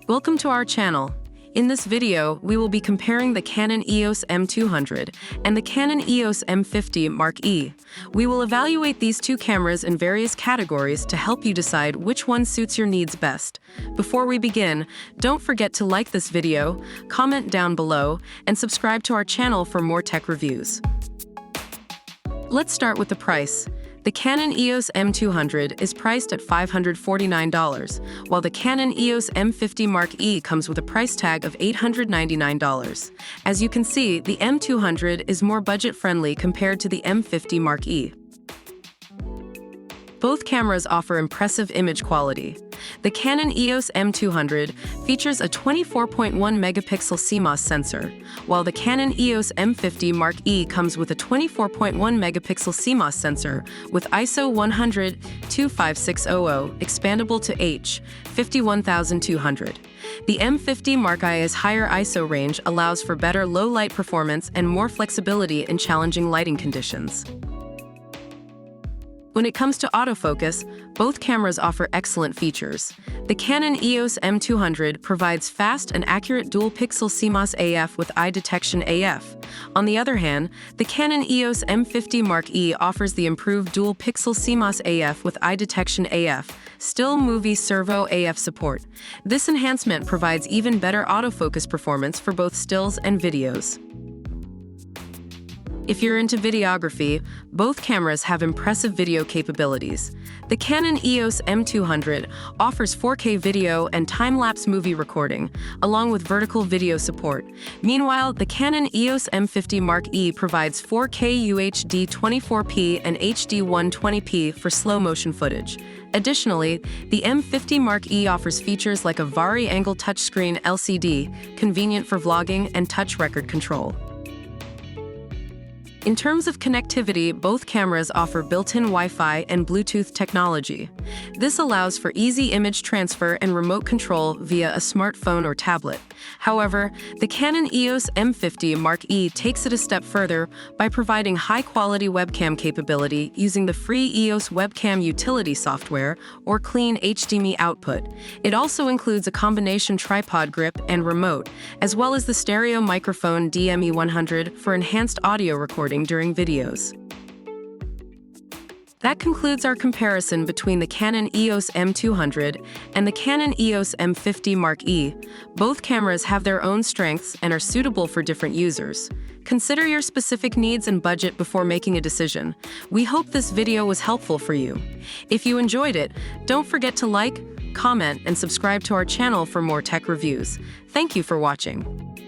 Welcome to our channel. In this video, we will be comparing the Canon EOS M200 and the Canon EOS M50 Mark E. We will evaluate these two cameras in various categories to help you decide which one suits your needs best. Before we begin, don't forget to like this video, comment down below, and subscribe to our channel for more tech reviews. Let's start with the price. The Canon EOS M200 is priced at $549, while the Canon EOS M50 Mark E comes with a price tag of $899. As you can see, the M200 is more budget-friendly compared to the M50 Mark E. Both cameras offer impressive image quality. The Canon EOS M200 features a 24.1-megapixel CMOS sensor, while the Canon EOS M50 Mark E comes with a 24.1-megapixel CMOS sensor with ISO 100-25600 expandable to H. 51200. The M50 Mark I's higher ISO range allows for better low-light performance and more flexibility in challenging lighting conditions. When it comes to autofocus, both cameras offer excellent features. The Canon EOS M200 provides fast and accurate dual-pixel CMOS AF with eye detection AF. On the other hand, the Canon EOS M50 Mark E offers the improved dual-pixel CMOS AF with eye detection AF, still movie servo AF support. This enhancement provides even better autofocus performance for both stills and videos. If you're into videography, both cameras have impressive video capabilities. The Canon EOS M200 offers 4K video and time-lapse movie recording, along with vertical video support. Meanwhile, the Canon EOS M50 Mark E provides 4K UHD 24p and HD 120p for slow-motion footage. Additionally, the M50 Mark E offers features like a vari-angle touchscreen LCD, convenient for vlogging and touch record control. In terms of connectivity, both cameras offer built-in Wi-Fi and Bluetooth technology. This allows for easy image transfer and remote control via a smartphone or tablet. However, the Canon EOS M50 Mark E takes it a step further by providing high-quality webcam capability using the free EOS Webcam Utility software or clean HDMI output. It also includes a combination tripod grip and remote, as well as the stereo microphone DME100 for enhanced audio recording during videos. That concludes our comparison between the Canon EOS M200 and the Canon EOS M50 Mark E. Both cameras have their own strengths and are suitable for different users. Consider your specific needs and budget before making a decision. We hope this video was helpful for you. If you enjoyed it, don't forget to like, comment, and subscribe to our channel for more tech reviews. Thank you for watching.